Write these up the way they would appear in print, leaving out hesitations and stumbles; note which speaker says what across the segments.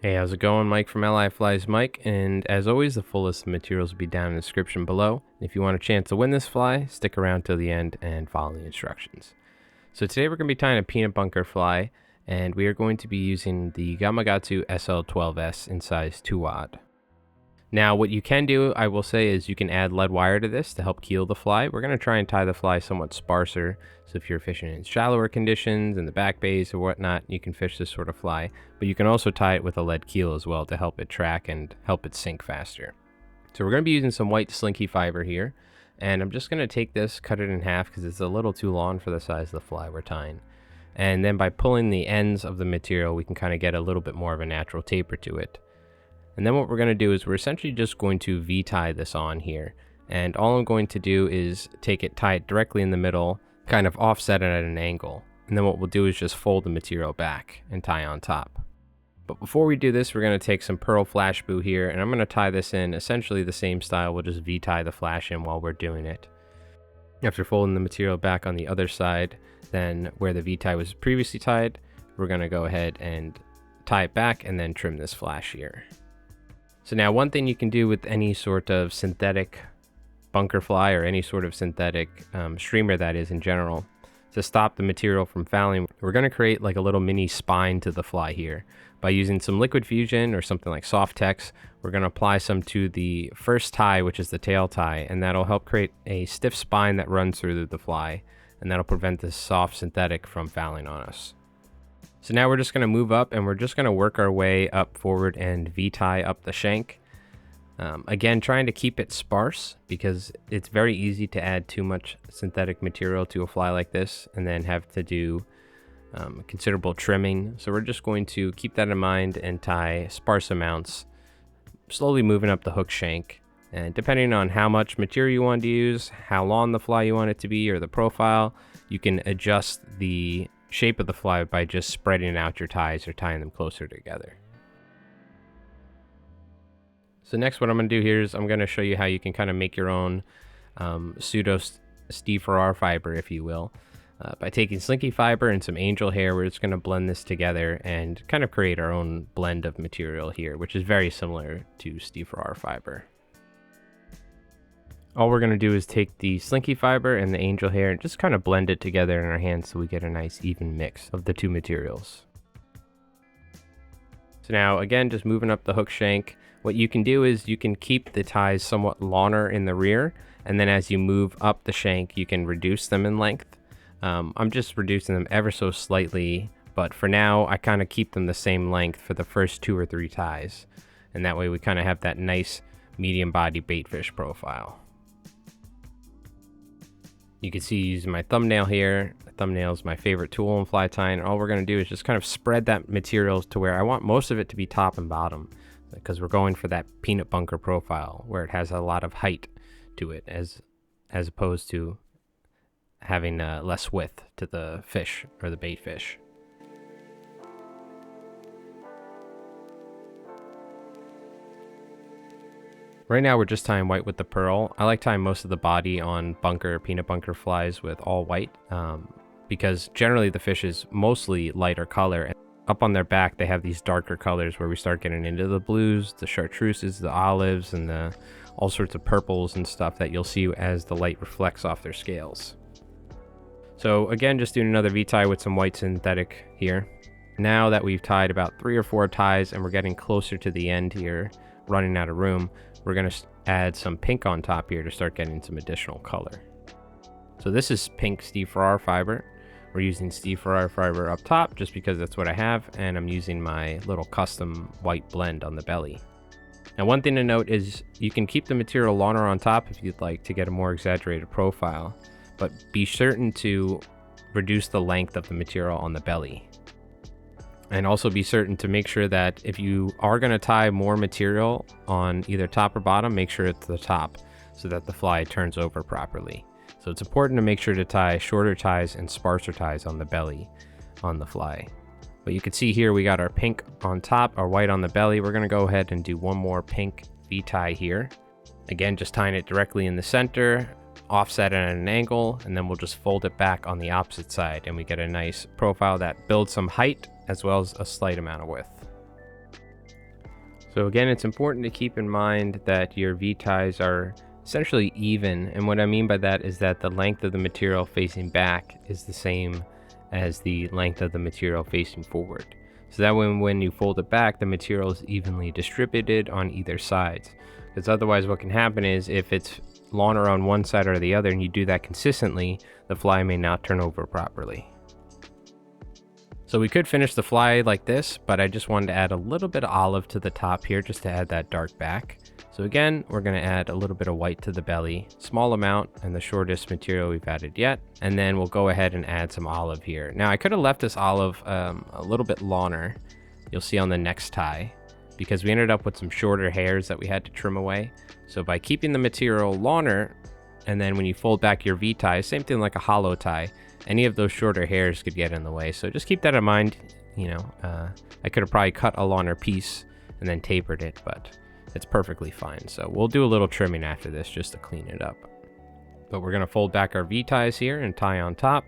Speaker 1: Hey, how's it going? Mike from LI Flies Mike, and as always, the full list of materials will be down in the description below. If you want a chance to win this fly, stick around till the end and follow the instructions. So today we're going to be tying a peanut bunker fly, and we are going to be using the Gamakatsu SL12S in size 2-aught. Now, what you can do, I will say, is you can add lead wire to this to help keel the fly. We're going to try and tie the fly somewhat sparser, so if you're fishing in shallower conditions, in the back bays or whatnot, you can fish this sort of fly. But you can also tie it with a lead keel as well to help it track and help it sink faster. So we're going to be using some white Slinky Fiber here, and I'm just going to take this, cut it in half because it's a little too long for the size of the fly we're tying. And then by pulling the ends of the material, we can kind of get a little bit more of a natural taper to it. And then what we're going to do is we're essentially just going to V-tie this on here. And all I'm going to do is take it, tie it directly in the middle, kind of offset it at an angle. And then what we'll do is just fold the material back and tie on top. But before we do this, we're going to take some pearl Flashabou here, and I'm going to tie this in essentially the same style. We'll just V-tie the flash in while we're doing it. After folding the material back on the other side, then where the V-tie was previously tied, we're going to go ahead and tie it back and then trim this flash here. So now one thing you can do with any sort of synthetic bunker fly or any sort of synthetic streamer that is in general, to stop the material from fouling, we're going to create like a little mini spine to the fly here. By using some liquid fusion or something like Softex, we're going to apply some to the first tie, which is the tail tie, and that'll help create a stiff spine that runs through the fly, and that'll prevent this soft synthetic from fouling on us. So now we're just going to move up and we're just going to work our way up forward and V-tie up the shank. Again, trying to keep it sparse because it's very easy to add too much synthetic material to a fly like this and then have to do considerable trimming. So we're just going to keep that in mind and tie sparse amounts, slowly moving up the hook shank. And depending on how much material you want to use, how long the fly you want it to be, or the profile, you can adjust the shape of the fly by just spreading out your ties or tying them closer together. So next what I'm going to do here is I'm going to show you how you can kind of make your own pseudo Steve Farrar fiber, if you will. By taking Slinky Fiber and some angel hair, we're just going to blend this together and kind of create our own blend of material here, which is very similar to Steve Farrar fiber. All we're going to do is take the Slinky Fiber and the angel hair and just kind of blend it together in our hands so we get a nice even mix of the two materials. So now again, just moving up the hook shank, what you can do is you can keep the ties somewhat longer in the rear, and then as you move up the shank, you can reduce them in length. I'm just reducing them ever so slightly, but for now, I kind of keep them the same length for the first 2 or 3 ties. And that way we kind of have that nice medium body baitfish profile. You can see using my thumbnail here. The thumbnail is my favorite tool in fly tying. All we're going to do is just kind of spread that material to where I want most of it to be top and bottom, because we're going for that peanut bunker profile where it has a lot of height to it as opposed to having less width to the fish or the bait fish. Right now we're just tying white with the pearl. I like tying most of the body on peanut bunker flies with all white because generally the fish is mostly lighter color. And up on their back they have these darker colors where we start getting into the blues, the chartreuses, the olives, and the all sorts of purples and stuff that you'll see as the light reflects off their scales. So again, just doing another V-tie with some white synthetic here. Now that we've tied about 3 or 4 ties and we're getting closer to the end here, running out of room, we're going to add some pink on top here to start getting some additional color. So this is pink Steve Farrar fiber. We're using Steve Farrar fiber up top just because that's what I have, and I'm using my little custom white blend on the belly. Now one thing to note is you can keep the material longer on top if you'd like to get a more exaggerated profile, but be certain to reduce the length of the material on the belly. And also be certain to make sure that if you are going to tie more material on either top or bottom, make sure it's the top so that the fly turns over properly. So it's important to make sure to tie shorter ties and sparser ties on the belly on the fly. But you can see here we got our pink on top, our white on the belly. We're going to go ahead and do one more pink V-tie here. Again, just tying it directly in the center, offset it at an angle, and then we'll just fold it back on the opposite side, and we get a nice profile that builds some height as well as a slight amount of width. So again, it's important to keep in mind that your V-ties are essentially even, and what I mean by that is that the length of the material facing back is the same as the length of the material facing forward. So that when you fold it back, the material is evenly distributed on either side. Because otherwise what can happen is if it's longer on one side or the other and you do that consistently, the fly may not turn over properly. So we could finish the fly like this, but I just wanted to add a little bit of olive to the top here just to add that dark back. So again, we're going to add a little bit of white to the belly, small amount, and the shortest material we've added yet. And then we'll go ahead and add some olive here. Now I could have left this olive a little bit longer. You'll see on the next tie, because we ended up with some shorter hairs that we had to trim away. So by keeping the material longer, and then when you fold back your V-tie, same thing like a hollow tie, any of those shorter hairs could get in the way. So just keep that in mind. You know, I could have probably cut a longer piece and then tapered it, but it's perfectly fine. So we'll do a little trimming after this just to clean it up. But we're gonna fold back our V-ties here and tie on top.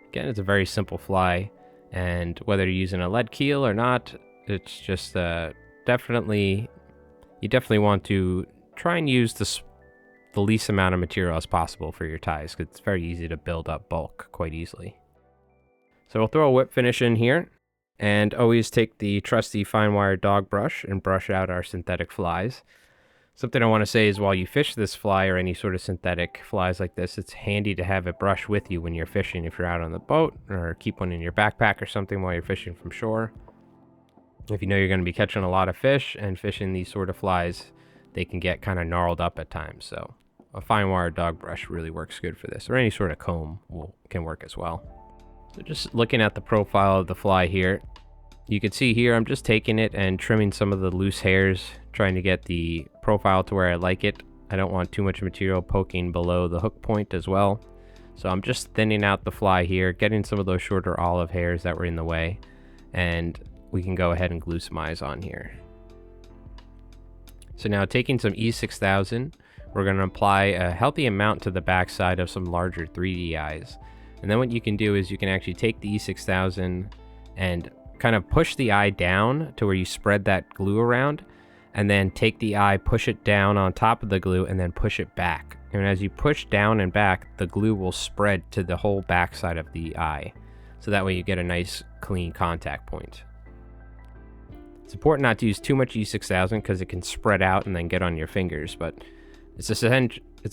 Speaker 1: Again, it's a very simple fly, and whether you're using a lead keel or not, it's just you definitely want to try and use the least amount of material as possible for your ties, because it's very easy to build up bulk quite easily. So we'll throw a whip finish in here, and always take the trusty fine wire dog brush and brush out our synthetic flies. Something I want to say is while you fish this fly or any sort of synthetic flies like this, it's handy to have it brush with you when you're fishing if you're out on the boat, or keep one in your backpack or something while you're fishing from shore. If you know you're going to be catching a lot of fish and fishing these sort of flies, they can get kind of gnarled up at times. So a fine wire dog brush really works good for this, or any sort of comb can work as well. So just looking at the profile of the fly here, you can see here I'm just taking it and trimming some of the loose hairs, trying to get the profile to where I like it. I don't want too much material poking below the hook point as well. So I'm just thinning out the fly here, getting some of those shorter olive hairs that were in the way, and we can go ahead and glue some eyes on here. So now taking some E6000, we're going to apply a healthy amount to the backside of some larger 3D eyes. And then what you can do is you can actually take the E6000 and kind of push the eye down to where you spread that glue around, and then take the eye, push it down on top of the glue, and then push it back. And as you push down and back, the glue will spread to the whole backside of the eye. So that way you get a nice clean contact point. It's important not to use too much E6000 because it can spread out and then get on your fingers, but it's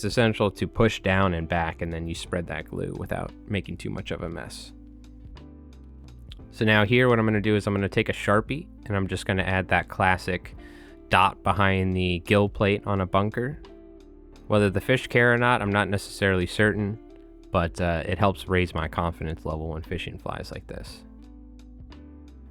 Speaker 1: essential to push down and back, and then you spread that glue without making too much of a mess. So now here what I'm going to do is I'm going to take a Sharpie, and I'm just going to add that classic dot behind the gill plate on a bunker. Whether the fish care or not, I'm not necessarily certain, but it helps raise my confidence level when fishing flies like this.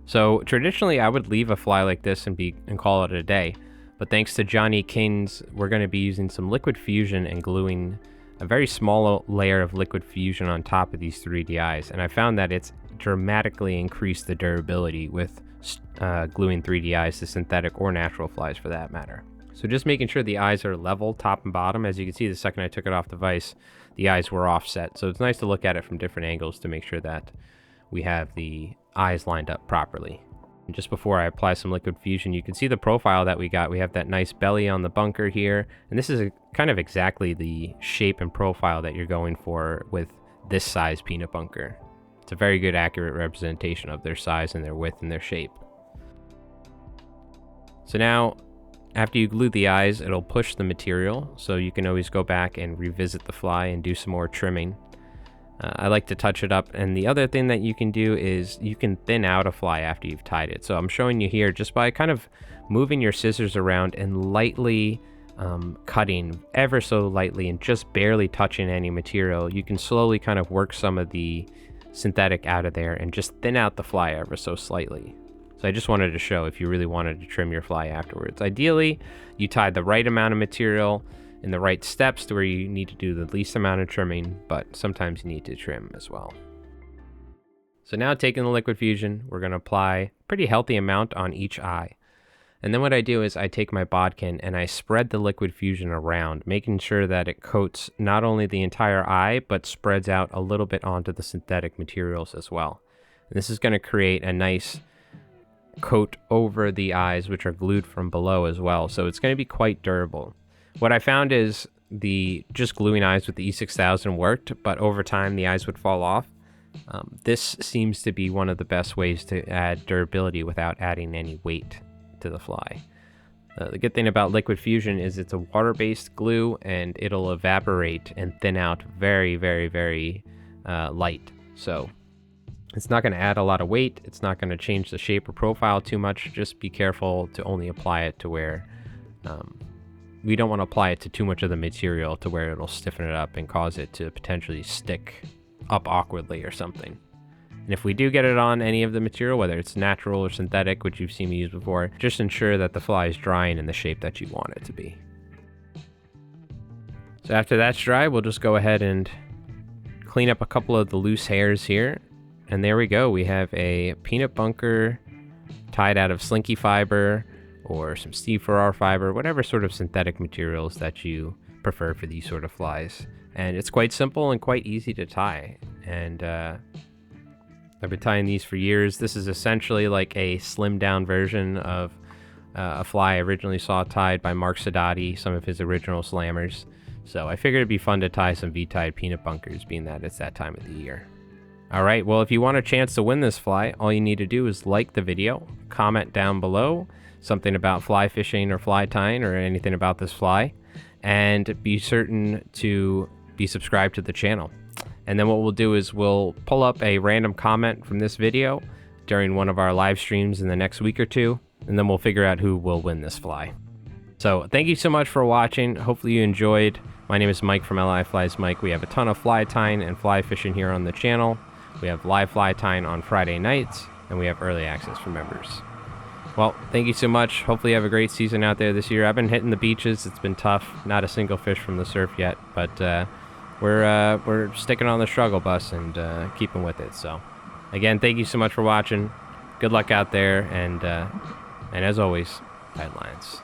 Speaker 1: So traditionally I would leave a fly like this and call it a day, but thanks to Johnny King's, we're going to be using some liquid fusion and gluing a very small layer of liquid fusion on top of these 3D eyes, and I found that it's dramatically increased the durability with gluing 3D eyes to synthetic or natural flies for that matter. So just making sure the eyes are level top and bottom. As you can see, the second I took it off the vise, the eyes were offset. So it's nice to look at it from different angles to make sure that we have the eyes lined up properly. And just before I apply some liquid fusion, you can see the profile that we got. We have that nice belly on the bunker here, and this is kind of exactly the shape and profile that you're going for with this size peanut bunker. It's a very good accurate representation of their size and their width and their shape. So now, after you glue the eyes, it'll push the material, so you can always go back and revisit the fly and do some more trimming. I like to touch it up, and the other thing that you can do is you can thin out a fly after you've tied it. So I'm showing you here just by kind of moving your scissors around and lightly cutting ever so lightly and just barely touching any material, you can slowly kind of work some of the synthetic out of there and just thin out the fly ever so slightly. So I just wanted to show if you really wanted to trim your fly afterwards. Ideally, you tie the right amount of material in the right steps to where you need to do the least amount of trimming, but sometimes you need to trim as well. So now taking the liquid fusion, we're going to apply a pretty healthy amount on each eye. And then what I do is I take my bodkin and I spread the liquid fusion around, making sure that it coats not only the entire eye, but spreads out a little bit onto the synthetic materials as well. And this is going to create a nice coat over the eyes, which are glued from below as well. So it's going to be quite durable. What I found is just gluing eyes with the E6000 worked, but over time the eyes would fall off. This seems to be one of the best ways to add durability without adding any weight to the fly. The good thing about liquid fusion is it's a water-based glue, and it'll evaporate and thin out very, very, very light. So it's not going to add a lot of weight. It's not going to change the shape or profile too much. Just be careful to only apply it to where we don't want to apply it to too much of the material to where it'll stiffen it up and cause it to potentially stick up awkwardly or something. And if we do get it on any of the material, whether it's natural or synthetic, which you've seen me use before, just ensure that the fly is drying in the shape that you want it to be. So after that's dry, we'll just go ahead and clean up a couple of the loose hairs here. And there we go. We have a peanut bunker tied out of Slinky Fiber or some Steve Farrar fiber, whatever sort of synthetic materials that you prefer for these sort of flies. And it's quite simple and quite easy to tie. And I've been tying these for years. This is essentially like a slimmed down version of a fly I originally saw tied by Mark Sadati, some of his original slammers. So I figured it'd be fun to tie some V-tied peanut bunkers, being that it's that time of the year. Alright, well, if you want a chance to win this fly, all you need to do is like the video, comment down below something about fly fishing or fly tying or anything about this fly, and be certain to be subscribed to the channel. And then what we'll do is we'll pull up a random comment from this video during one of our live streams in the next week or two, and then we'll figure out who will win this fly. So thank you so much for watching. Hopefully you enjoyed. My name is Mike from LI Flies Mike. We have a ton of fly tying and fly fishing here on the channel. We have live fly tying on Friday nights, and we have early access for members. Well, thank you so much. Hopefully you have a great season out there this year. I've been hitting the beaches. It's been tough. Not a single fish from the surf yet, but we're sticking on the struggle bus and keeping with it. So again, thank you so much for watching. Good luck out there, and as always, tight lines.